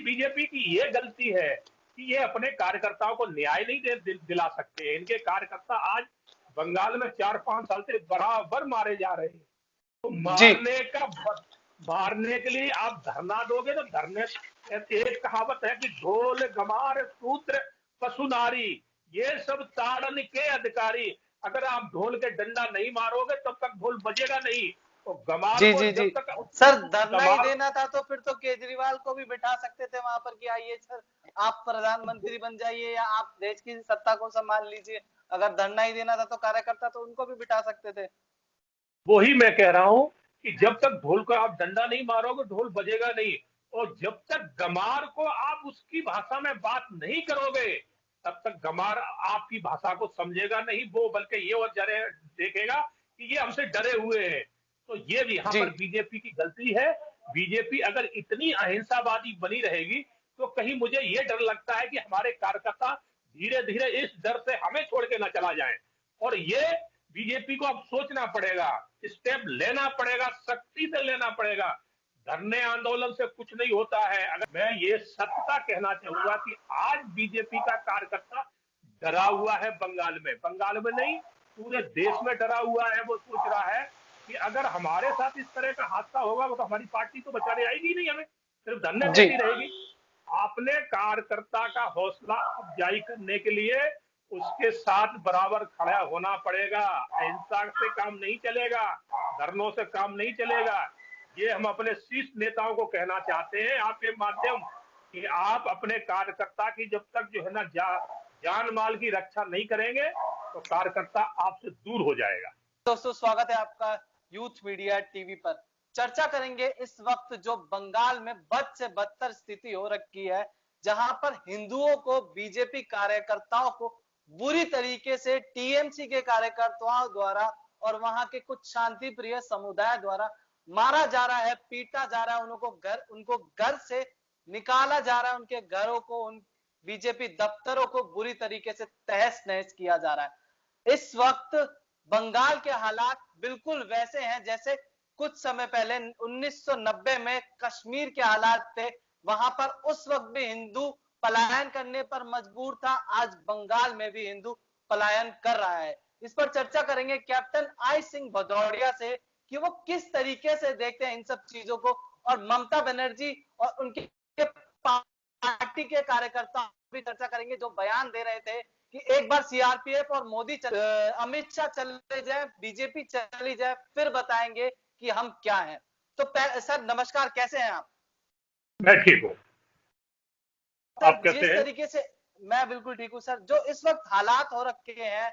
BJP की ये गलती है कि ये अपने कार्यकर्ताओं को न्याय नहीं दिला सकते। इनके कार्यकर्ता आज बंगाल में 4-5 साल से बराबर मारे जा रहे हैं। तो जी मारने के लिए आप धरना दोगे तो धरने, एक कहावत है कि ढोल गमार सूत्र पशु नारी, ये सब ताड़न के अधिकारी। अगर आप ढोल के डंडा नहीं मारोगे तब तक ढोल बजेगा नहीं। तो गमार जी को जी जी जब तक सर, धरना ही गमार, देना था तो फिर तो केजरीवाल को भी बिठा सकते थे वहां पर कि आइए सर, आप प्रधानमंत्री बन जाइए या आप देश की सत्ता को संभाल लीजिए। अगर धरना ही देना था तो कार्यकर्ता तो उनको भी बिठा सकते थे। वही मैं कह रहा हूं कि जब तक ढोल को आप डंडा नहीं मारोगे ढोल बजेगा नहीं। और जब तक गमार को आप उसकी भाषा में बात नहीं करोगे तब तक गमार आपकी भाषा को समझेगा नहीं, वो बल्कि ये और डरे देखेगा कि ये हमसे डरे हुए हैं। तो ये यहाँ जी पर बीजेपी की गलती है। बीजेपी अगर इतनी अहिंसावादी बनी रहेगी तो कहीं मुझे ये डर लगता है कि हमारे कार्यकर्ता धीरे धीरे इस डर से हमें छोड़ के ना चला जाए। और ये बीजेपी को अब सोचना पड़ेगा, स्टेप लेना पड़ेगा, सख्ती से लेना पड़ेगा। धरने आंदोलन से कुछ नहीं होता है। अगर मैं ये सत्यता कहना चाहूंगा कि आज बीजेपी का कार्यकर्ता डरा हुआ है, बंगाल में नहीं पूरे देश में डरा हुआ है। वो सोच रहा है कि अगर हमारे साथ इस तरह का हादसा होगा तो हमारी पार्टी तो बचाने आएगी नहीं, हमें सिर्फ धरने जी देती रहेगी। आपने कार्यकर्ता का हौसला अफजाई करने के लिए उसके साथ बराबर खड़ा होना पड़ेगा। अहिंसा से काम नहीं चलेगा, धरनों से काम नहीं चलेगा। ये हम अपने शीर्ष नेताओं को कहना चाहते हैं आपके माध्यम कि आप अपने कार्यकर्ता की जब तक जो है ना जान माल की रक्षा नहीं करेंगे तो कार्यकर्ता आपसे दूर हो जाएगा। दोस्तों, स्वागत है आपका यूथ मीडिया टीवी पर। चर्चा करेंगे इस वक्त जो बंगाल में बद से बदतर स्थिति हो रखी है, जहां पर हिंदुओं को, बीजेपी कार्यकर्ताओं को बुरी तरीके से टीएमसी के कार्यकर्ताओं द्वारा और वहां के कुछ शांति प्रिय समुदाय द्वारा मारा जा रहा है, पीटा जा रहा है। उनको घर से निकाला जा रहा है, उनके घरों को, उन बीजेपी दफ्तरों को बुरी तरीके से तहस नहस किया जा रहा है। इस वक्त बंगाल के हालात बिल्कुल वैसे हैं जैसे कुछ समय पहले 1990 में कश्मीर के हालात थे। वहां पर उस वक्त भी हिंदू पलायन करने पर मजबूर था, आज बंगाल में भी हिंदू पलायन कर रहा है। इस पर चर्चा करेंगे कैप्टन आई सिंह भदौरिया से कि वो किस तरीके से देखते हैं इन सब चीजों को, और ममता बनर्जी और उनके पार्टी के कार्यकर्ता भी चर्चा करेंगे जो बयान दे रहे थे कि एक बार सीआरपीएफ और अमित शाह चले जाए, बीजेपी चली जाए, फिर बताएंगे कि हम क्या हैं। तो सर नमस्कार, कैसे हैं आप? मैं ठीक हूँ, आप सर कैसे जिस हैं? तरीके से, मैं बिल्कुल ठीक हूँ सर। जो इस वक्त हालात हो रखे हैं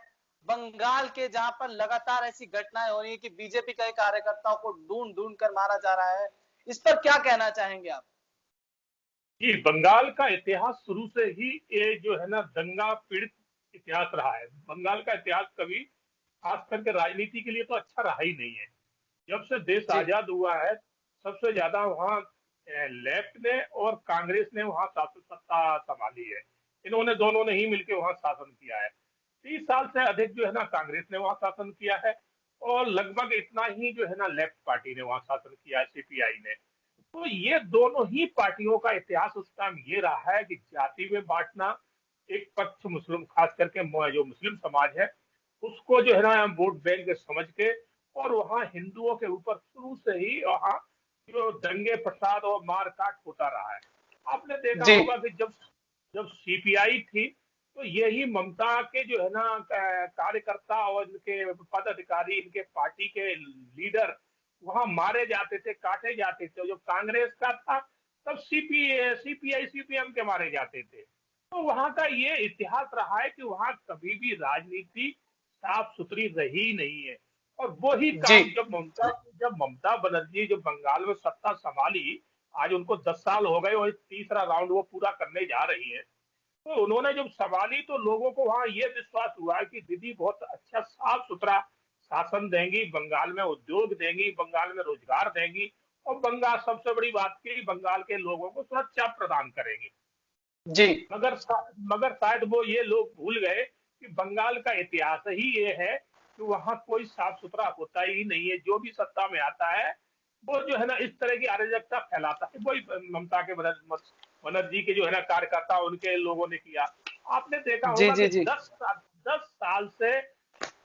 बंगाल के, जहां पर लगातार ऐसी घटनाएं हो रही है कि बीजेपी के कार्यकर्ताओं को ढूंढ ढूंढ कर मारा जा रहा है, इस पर क्या कहना चाहेंगे आप? जी, बंगाल का इतिहास शुरू से ही ये जो है ना दंगा पीड़ित इतिहास रहा है। बंगाल का इतिहास कभी खास करके राजनीति के लिए तो अच्छा रहा ही नहीं है। जब से देश जी आजाद हुआ है सबसे ज्यादा वहाँ लेफ्ट ने और कांग्रेस ने वहाँ शासन सत्ता संभाली है। इन्होंने दोनों ने ही मिलकर वहाँ शासन किया है। 30 साल से अधिक जो है ना कांग्रेस ने वहाँ शासन किया है और लगभग इतना ही जो है ना लेफ्ट पार्टी ने वहाँ शासन किया है, सीपीआई ने। तो ये दोनों ही पार्टियों का इतिहास उस टाइम ये रहा है कि जाति में बांटना, एक पक्ष मुस्लिम, खास करके जो मुस्लिम समाज है उसको जो है ना वोट बैंक समझ के, और वहाँ हिंदुओं के ऊपर शुरू से ही वहाँ जो दंगे फसाद और मारकाट होता रहा है। आपने देखा जी होगा कि जब जब सीपीआई थी तो यही ममता के जो है ना कार्यकर्ता और इनके पदाधिकारी, इनके पार्टी के लीडर वहां मारे जाते थे, काटे जाते थे। जब कांग्रेस का था तब सीपीआई सीपीएम के मारे जाते थे। तो वहां का ये इतिहास रहा है कि वहां कभी भी राजनीति साफ सुथरी रही नहीं है। और वही जी काम जब ममता बनर्जी जब बंगाल में सत्ता संभाली, आज उनको 10 साल हो गए और तीसरा राउंड वो पूरा करने जा रही है। तो उन्होंने जब संभाली तो लोगों को वहां ये विश्वास हुआ कि दीदी बहुत अच्छा साफ सुथरा शासन देंगी, बंगाल में उद्योग देंगी, बंगाल में रोजगार देंगी, और बंगाल सबसे बड़ी बात की बंगाल के लोगों को सुरक्षा प्रदान करेंगी। जी मगर शायद वो ये लोग भूल गए कि बंगाल का इतिहास ही ये है कि वहां कोई साफ सुथरा होता ही नहीं है। जो भी सत्ता में आता है वो जो है ना इस तरह की अराजकता फैलाता है। वही बनर्जी के जो है ना कार्यकर्ता उनके लोगों ने किया। आपने देखा जी होगा जी कि जी। 10 साल से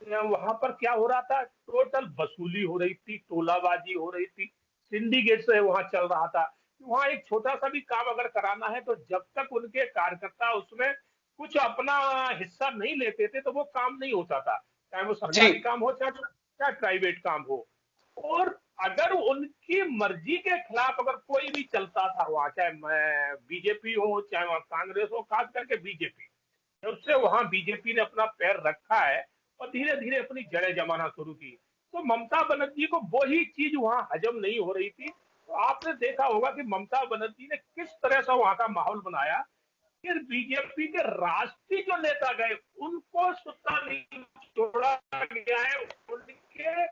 वहां पर क्या हो रहा था, टोटल वसूली हो रही थी, टोलाबाजी हो रही थी, सिंडिकेट से वहां चल रहा था। वहां एक छोटा सा भी काम अगर कराना है तो जब तक उनके कार्यकर्ता उसमें कुछ अपना हिस्सा नहीं लेते थे तो वो काम नहीं होता था, चाहे वो जी सरकारी काम हो चाहे प्राइवेट काम हो। और अगर उनकी मर्जी के खिलाफ अगर कोई भी चलता था वहां, चाहे बीजेपी हो चाहे वहां कांग्रेस हो, खास करके बीजेपी, जब से वहां बीजेपी ने अपना पैर रखा है और धीरे धीरे अपनी जड़ें जमाना शुरू की, तो ममता बनर्जी को वही चीज वहां हजम नहीं हो रही थी। तो आपने देखा होगा कि ममता बनर्जी ने किस तरह से वहां का माहौल बनाया। फिर बीजेपी के राष्ट्रीय जो नेता गए उनको सुत्ता नहीं छोड़ा गया है, उनके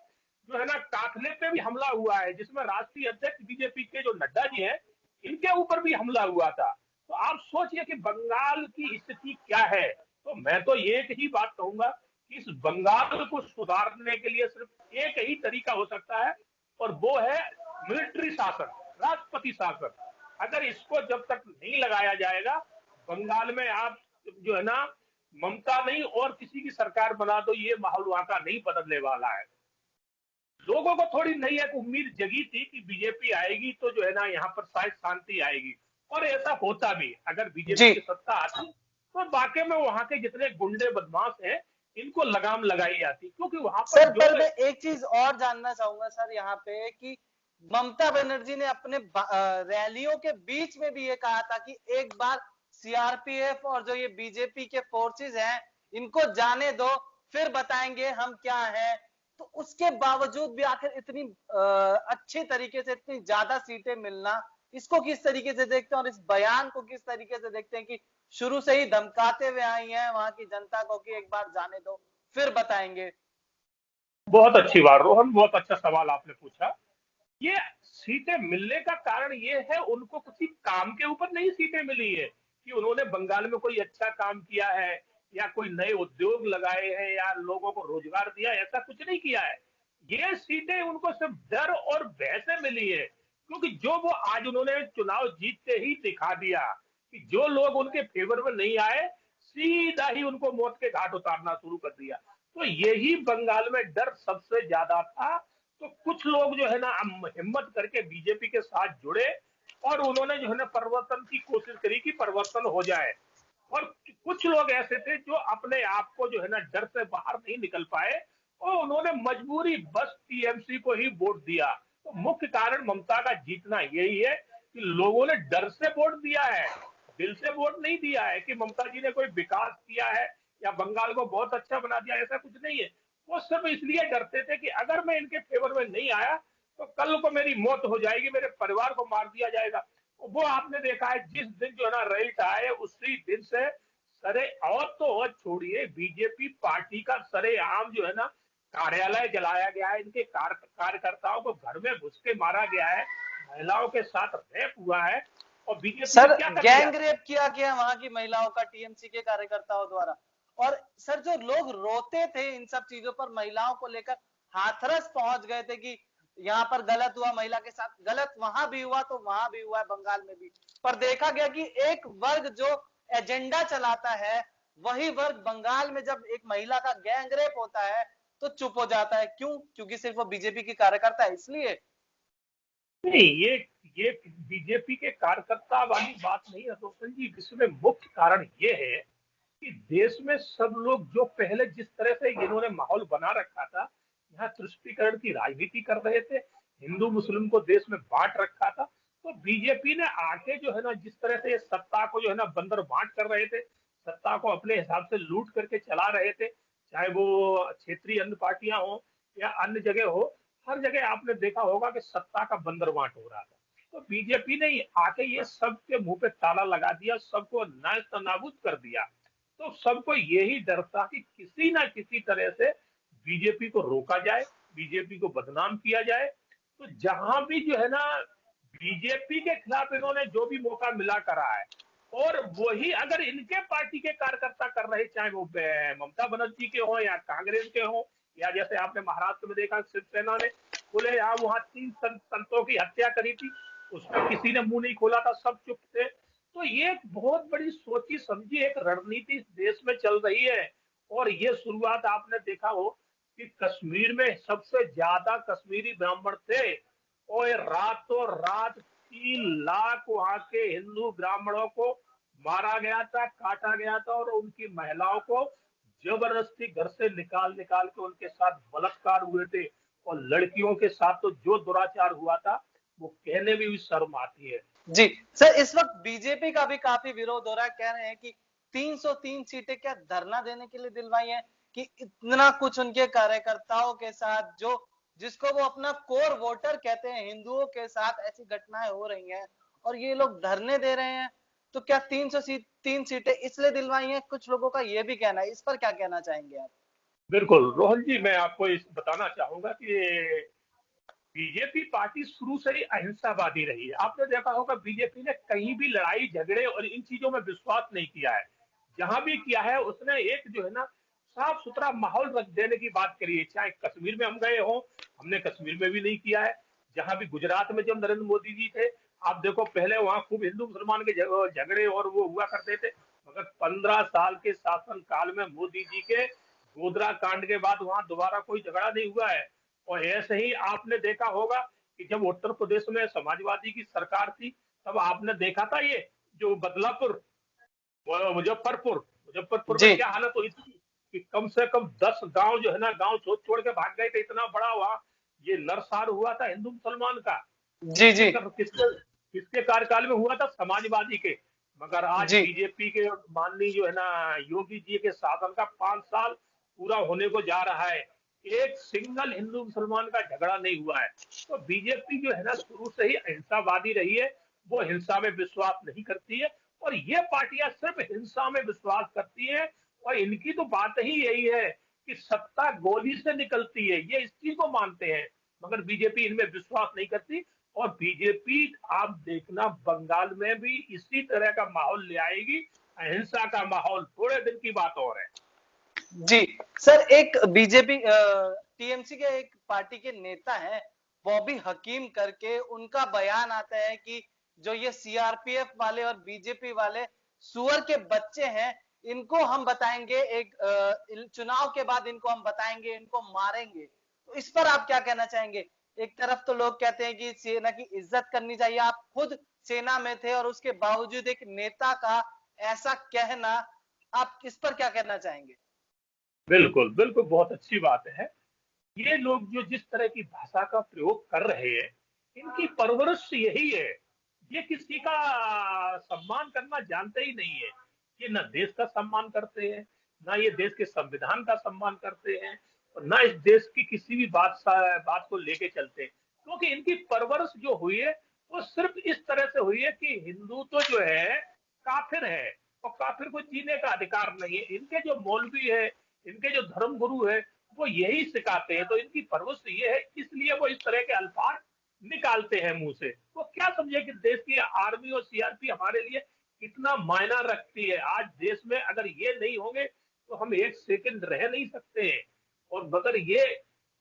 जो है ना काफिले पे भी हमला हुआ है, जिसमें राष्ट्रीय अध्यक्ष बीजेपी के जो नड्डा जी हैं इनके ऊपर भी हमला हुआ था। तो आप सोचिए कि बंगाल की स्थिति क्या है। तो मैं तो एक ही बात कहूंगा कि इस बंगाल को सुधारने के लिए सिर्फ एक ही तरीका हो सकता है, और वो है मिलिट्री शासन, राष्ट्रपति शासन। अगर इसको जब तक नहीं लगाया जाएगा, बंगाल में आप जो है ना ममता नहीं और किसी की सरकार बना दो, ये माहौल वहां का नहीं बदलने वाला है। लोगों को थोड़ी नई एक उम्मीद जगी थी कि बीजेपी आएगी तो जो है ना यहाँ पर शायद शांति आएगी, और ऐसा होता भी। अगर बीजेपी जी। की सत्ता आती तो वाकई में वहां के जितने गुंडे बदमाश हैं इनको लगाम लगाई जाती, क्योंकि वहां पर सर जो पर मैं एक चीज और जानना चाहूंगा सर यहाँ पे कि ममता बनर्जी ने अपने रैलियों के बीच में भी ये कहा था कि एक बार सीआरपीएफ और जो ये बीजेपी के फोर्सेस हैं इनको जाने दो, फिर बताएंगे हम क्या है। तो उसके बावजूद भी आखिर इतनी अच्छी तरीके से इतनी ज्यादा सीटें मिलना, इसको किस तरीके से देखते हैं और इस बयान को किस तरीके से देखते हैं कि शुरू से ही धमकाते हुए आई है वहां की जनता को कि एक बार जाने दो फिर बताएंगे। बहुत अच्छी बात रोहन, बहुत अच्छा सवाल आपने पूछा। ये सीटें मिलने का कारण ये है, उनको किसी काम के ऊपर नहीं सीटें मिली है कि उन्होंने बंगाल में कोई अच्छा काम किया है या कोई नए उद्योग लगाए हैं या लोगों को रोजगार दिया, ऐसा कुछ नहीं किया है। ये सीटें उनको सिर्फ डर और भय से मिली है, क्योंकि जो वो आज उन्होंने चुनाव जीतते ही दिखा दिया कि जो लोग उनके फेवर में नहीं आए सीधा ही उनको मौत के घाट उतारना शुरू कर दिया। तो यही बंगाल में डर सबसे ज्यादा था। तो कुछ लोग जो है ना हिम्मत करके बीजेपी के साथ जुड़े और उन्होंने जो है ना परिवर्तन की कोशिश करी कि परिवर्तन हो जाए। और कुछ लोग ऐसे थे जो अपने आप को जो है ना डर से बाहर नहीं निकल पाए और उन्होंने मजबूरी बस टीएमसी को ही वोट दिया। तो मुख्य कारण ममता का जीतना यही है कि लोगों ने डर से वोट दिया है, दिल से वोट नहीं दिया है कि ममता जी ने कोई विकास किया है या बंगाल को बहुत अच्छा बना दिया, ऐसा कुछ नहीं है। वो सब इसलिए डरते थे कि अगर मैं इनके फेवर में नहीं आया तो कल को मेरी मौत हो जाएगी, मेरे परिवार को मार दिया जाएगा। वो आपने देखा है जिस दिन जो है ना रिजल्ट आए उसी दिन से सरे और तो और छोड़िए, बीजेपी पार्टी का सरेआम जो है ना कार्यालय जलाया गया है, इनके कार्यकर्ताओं को घर में घुस के मारा गया है, महिलाओं के साथ रेप हुआ है। और बीजेपी ने सर क्या कर दिया? गैंग रेप किया गया वहां की महिलाओं का टीएमसी के कार्यकर्ताओं द्वारा। और सर जो लोग रोते थे इन सब चीजों पर महिलाओं को लेकर हाथरस पहुंच गए थे कि यहाँ पर गलत हुआ महिला के साथ, गलत वहां भी हुआ तो वहां भी हुआ है बंगाल में भी। पर देखा गया कि एक वर्ग जो एजेंडा चलाता है वही वर्ग बंगाल में जब एक महिला का गैंग रेप होता है तो चुप हो जाता है। क्यों? क्योंकि सिर्फ वो बीजेपी की कार्यकर्ता है इसलिए। नहीं, ये बीजेपी के कार्यकर्ता वाली बात नहीं है रोशन जी। इसमें मुख्य कारण ये है कि देश में सब लोग जो पहले जिस तरह से इन्होंने माहौल बना रखा था, यहाँ तुष्टीकरण की राजनीति कर रहे थे, हिंदू मुस्लिम को देश में बांट रखा था। तो बीजेपी ने आके जो है ना जिस तरह से सत्ता को जो है ना बंदर बांट कर रहे थे, सत्ता को अपने हिसाब से लूट करके चला रहे थे, चाहे वो क्षेत्रीय अन्य पार्टियां हो या अन्य जगह हो, हर जगह आपने देखा होगा कि सत्ता का बंदर बांट हो रहा था। तो बीजेपी ने आके ये सबके मुंह पे ताला लगा दिया, सबको नाबूद कर दिया। तो सबको यही डर था कि किसी ना किसी तरह से बीजेपी को रोका जाए, बीजेपी को बदनाम किया जाए। तो जहां भी जो है ना बीजेपी के खिलाफ इन्होंने जो भी मौका मिला करा है, और वही अगर इनके पार्टी के कार्यकर्ता कर रहे, चाहे वो ममता बनर्जी के हो या कांग्रेस के हो, या जैसे आपने महाराष्ट्र में देखा शिवसेना ने खुलेआम वहां 3 संतों की हत्या करी थी, उसमें किसी ने मुंह नहीं खोला था, सब चुप थे। तो ये एक बहुत बड़ी सोची समझी एक रणनीति इस देश में चल रही है। और ये शुरुआत आपने देखा हो कि कश्मीर में सबसे ज्यादा कश्मीरी ब्राह्मण थे और रातों रात 3 लाख वहां के हिंदू ब्राह्मणों को मारा गया था, काटा गया था और उनकी महिलाओं को जबरदस्ती घर से निकाल निकाल के उनके साथ बलात्कार हुए थे। और लड़कियों के साथ तो जो दुराचार हुआ था वो कहने में भी शर्म आती है। जी सर, इस वक्त बीजेपी का भी काफी विरोध हो रहा है। कह रहे हैं कि 303 सीटें क्या धरना देने के लिए दिलवाई हैं, कि इतना कुछ उनके कार्यकर्ताओं के साथ, जो जिसको वो अपना कोर वोटर कहते हैं, हिंदुओं के साथ ऐसी घटनाएं हो रही हैं और ये लोग धरने दे रहे हैं। तो क्या 303 सीटें इसलिए दिलवाई हैं? कुछ लोगों का ये भी कहना है, इस पर क्या कहना चाहेंगे आप? बिल्कुल रोहन जी, मैं आपको इस बताना चाहूंगा कि बीजेपी पार्टी शुरू से ही अहिंसावादी रही है। आपने देखा होगा बीजेपी ने कहीं भी लड़ाई झगड़े और इन चीजों में विश्वास नहीं किया है। जहां भी किया है उसने एक जो है ना साफ सुथरा माहौल रख देने की बात करी है। चाहे कश्मीर में हम गए हो, हमने कश्मीर में भी नहीं किया है। जहां भी गुजरात में जब नरेंद्र मोदी जी थे, आप देखो पहले वहां खूब हिंदू मुसलमान के झगड़े और वो हुआ करते थे। मगर 15 साल के शासन काल में मोदी जी के गोधरा कांड के बाद वहां दोबारा कोई झगड़ा नहीं हुआ है। और ऐसे ही आपने देखा होगा कि जब उत्तर प्रदेश में समाजवादी की सरकार थी, तब आपने देखा था ये जो बदलापुर मुजफ्फरपुर मुजफ्फरपुर में जी क्या हालत हुई थी कि कम से कम 10 गांव जो है ना गांव छोड़ छोड़ के भाग गए थे। इतना बड़ा वहां ये नरसार हुआ था हिंदू मुसलमान का। जी किसके जी किसके किसके कार्यकाल में हुआ था? समाजवादी के। मगर आज जी बीजेपी के माननीय जो है ना योगी जी के शासन का 5 साल पूरा होने को जा रहा है, एक सिंगल हिंदू मुसलमान का झगड़ा नहीं हुआ है। तो बीजेपी जो है ना शुरू से ही अहिंसावादी रही है। वो हिंसा में विश्वास नहीं करती है और ये पार्टियां सिर्फ हिंसा में विश्वास करती हैं। और इनकी तो बात ही यही है कि सत्ता गोली से निकलती है, ये इस चीज को मानते हैं। मगर बीजेपी इनमें विश्वास नहीं करती। और बीजेपी आप देखना बंगाल में भी इसी तरह का माहौल ले आएगी, अहिंसा का माहौल। थोड़े दिन की बात और है। जी सर, एक बीजेपी टीएमसी के एक पार्टी के नेता हैं, बॉबी हकीम करके, उनका बयान आता है कि जो ये सीआरपीएफ वाले और बीजेपी वाले सुअर के बच्चे हैं, इनको हम बताएंगे एक चुनाव के बाद, इनको हम बताएंगे, इनको मारेंगे। तो इस पर आप क्या कहना चाहेंगे? एक तरफ तो लोग कहते हैं कि सेना की इज्जत करनी चाहिए, आप खुद सेना में थे और उसके बावजूद एक नेता का ऐसा कहना, आप इस पर क्या कहना चाहेंगे? बिल्कुल बिल्कुल, बहुत अच्छी बात है। ये लोग जो जिस तरह की भाषा का प्रयोग कर रहे हैं, इनकी परवरिश यही है। ये किसी का सम्मान करना जानते ही नहीं है। ये ना देश का सम्मान करते हैं, ना ये देश के संविधान का सम्मान करते हैं, और ना इस देश की किसी भी बात को लेके चलते हैं। क्योंकि इनकी परवरिश जो हुई है वो सिर्फ इस तरह से हुई है कि हिंदू तो जो है काफिर है और काफिर को जीने का अधिकार नहीं है। इनके जो मौलवी है, इनके जो धर्म गुरु है, वो यही सिखाते हैं। तो इनकी परवरिश ये है, इसलिए वो इस तरह के अल्फाज निकालते हैं मुंह से। वो क्या समझे कि देश की आर्मी और सीआरपी हमारे लिए कितना मायना रखती है। आज देश में अगर ये नहीं होंगे तो हम एक सेकंड रह नहीं सकते हैं। और मगर ये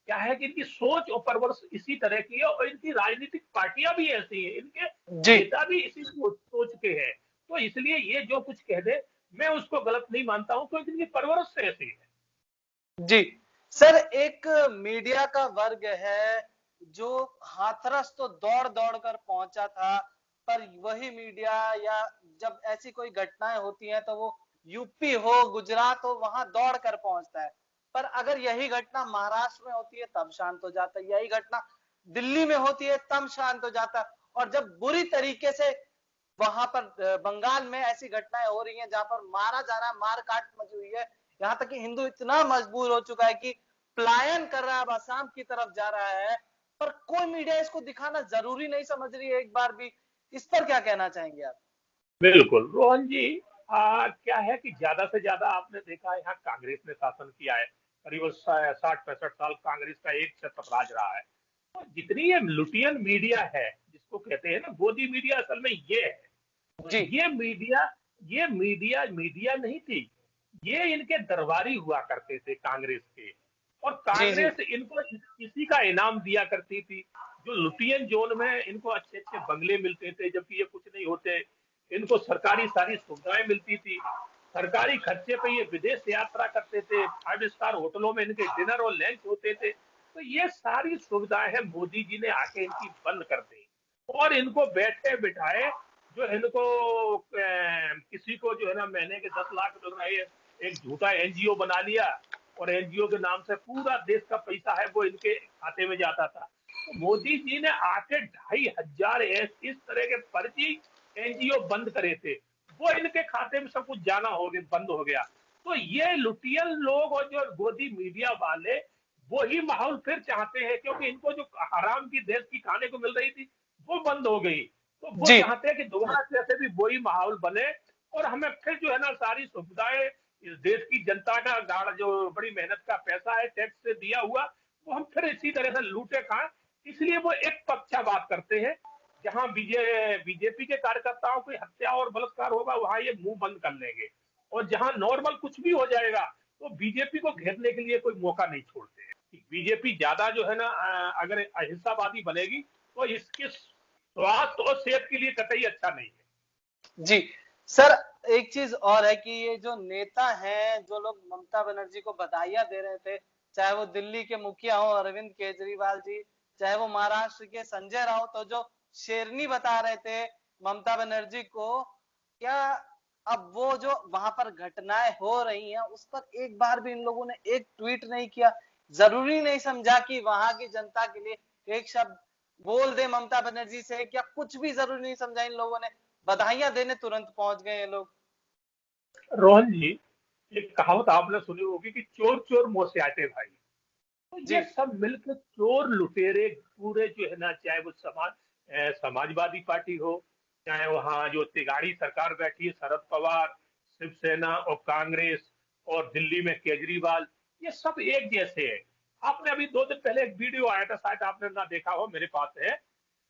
क्या है कि इनकी सोच और परवरिश इसी तरह की है और इनकी राजनीतिक पार्टियां भी ऐसी हैं, इनके जी नेता भी इसी सोच के हैं। तो इसलिए ये जो कुछ कह दे, मैं उसको गलत नहीं मानता हूं, क्योंकि इनकी परवरिश से ऐसी है। जी सर, एक मीडिया का वर्ग है जो हाथरस तो दौड़ दौड़ कर पहुंचा था, पर वही मीडिया, या जब ऐसी कोई घटनाएं होती हैं तो वो यूपी हो, गुजरात हो, वहां दौड़ कर पहुंचता है। पर अगर यही घटना महाराष्ट्र में होती है तब शांत हो जाता है, यही घटना दिल्ली में होती है तब शांत हो जाता है। और जब बुरी तरीके से वहां पर बंगाल में ऐसी घटनाएं हो रही हैं जहां पर मारा जा रहा है, मार काट मची हुई है, यहाँ तक कि हिंदू इतना मजबूर हो चुका है कि पलायन कर रहा है, अब असम की तरफ जा रहा है, पर कोई मीडिया इसको दिखाना जरूरी नहीं समझ रही है एक बार भी। इस पर क्या कहना चाहेंगे आप? बिल्कुल रोहन जी, क्या है कि ज्यादा से ज्यादा आपने देखा है यहाँ कांग्रेस ने शासन किया है। करीब 60-65 साल कांग्रेस का एक छत्र राज रहा है। और जितनी ये लुटियन मीडिया है, जिसको कहते हैं ना गोदी मीडिया, असल में ये है। तो जी ये मीडिया मीडिया नहीं थी। ये इनके दरबारी हुआ करते थे कांग्रेस के। और जी जी कांग्रेस इनको इसी का इनाम दिया करती थी। जो लुटियन जोन में इनको अच्छे अच्छे बंगले मिलते थे, जबकि ये कुछ नहीं होते। इनको सरकारी सारी सुविधाएं मिलती थी, सरकारी खर्चे पे ये विदेश यात्रा करते थे, 5 स्टार होटलों में इनके डिनर और लंच होते थे। तो ये सारी सुविधाएं हैं मोदी जी ने आके इनकी बंद कर दी और इनको बैठे बिठाए जो इनको किसी को जो है ना महीने के 10 लाख मिल रहे हैं, एक झूठा एनजीओ बना लिया और एनजीओ के नाम से पूरा देश का पैसा है वो इनके खाते में जाता था। तो मोदी जी ने आके 2,500 इस तरह के फर्जी एनजीओ बंद करे थे, वो इनके खाते में सब कुछ जाना हो गया, बंद हो गया। तो ये लुटियल लोग और जो गोदी मीडिया वाले वही माहौल फिर चाहते हैं, क्योंकि इनको जो हराम की देश की खाने को मिल रही थी वो बंद हो गई, तो वो जी चाहते हैं कि दोबारा जैसे भी वही माहौल बने और हमें फिर जो है ना सारी सुविधाएं इस देश की जनता का गाड़ जो बड़ी मेहनत का पैसा है टैक्स से दिया हुआ वो हम फिर इसी तरह से लूटे खाएं। इसलिए वो एक पक्षाघात करते हैं, जहां बीजेपी के कार्यकर्ताओं की हत्या और बलात्कार होगा वहां ये मुंह बंद कर लेंगे, और जहां नॉर्मल कुछ भी हो जाएगा तो बीजेपी को घेरने के लिए कोई मौका नहीं छोड़ते हैं। बीजेपी ज्यादा जो है ना अगर अहिंसावादी बनेगी तो इसके स्वास्थ्य और सेहत के लिए कतई अच्छा नहीं है। जी सर, एक चीज और है कि ये जो नेता हैं, जो लोग ममता बनर्जी को बधाइयां दे रहे थे, चाहे वो दिल्ली के मुखिया हो अरविंद केजरीवाल जी, चाहे वो महाराष्ट्र के संजय राउत, तो जो शेरनी बता रहे थे ममता बनर्जी को, क्या अब वो जो वहां पर घटनाएं हो रही हैं उस पर एक बार भी इन लोगों ने एक ट्वीट नहीं किया? जरूरी नहीं समझा कि वहां की जनता के लिए एक शब्द बोल दे ममता बनर्जी से? क्या कुछ भी जरूरी नहीं समझा इन लोगों ने? बधाइयां देने तुरंत पहुंच गए ये लोग। रोहन जी, एक कहावत आपने सुनी होगी कि चोर चोर मुंह से आते भाई। तो जी ये सब मिलकर चोर लुटेरे पूरे जो है ना, चाहे वो समाजवादी पार्टी हो, चाहे वहाँ जो तिगाड़ी सरकार बैठी है शरद पवार, शिवसेना और कांग्रेस, और दिल्ली में केजरीवाल, ये सब एक जैसे है। आपने अभी 2 दिन पहले एक वीडियो आया था, शायद आपने ना देखा हो, मेरे पास है।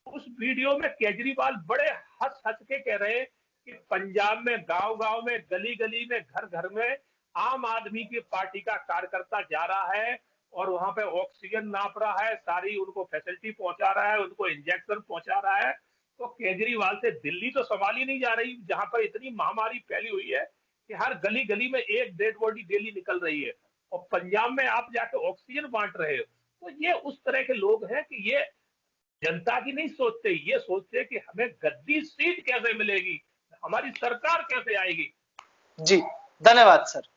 उस वीडियो में केजरीवाल बड़े हंस हंस के कह रहे हैं कि पंजाब में गांव गांव में गली गली में घर घर में आम आदमी की पार्टी का कार्यकर्ता जा रहा है और वहां पे ऑक्सीजन नाप रहा है, सारी उनको फैसिलिटी पहुंचा रहा है, उनको इंजेक्शन पहुंचा रहा है। तो केजरीवाल से दिल्ली तो संभाली नहीं जा रही, जहां पर इतनी महामारी फैली हुई है कि हर गली गली में एक डेड बॉडी डेली निकल रही है, और पंजाब में आप जाके ऑक्सीजन बांट रहे हो। तो ये उस तरह के लोग हैं कि ये जनता की नहीं सोचते, ये सोचते कि हमें गद्दी सीट कैसे मिलेगी, हमारी सरकार कैसे आएगी। जी, धन्यवाद सर।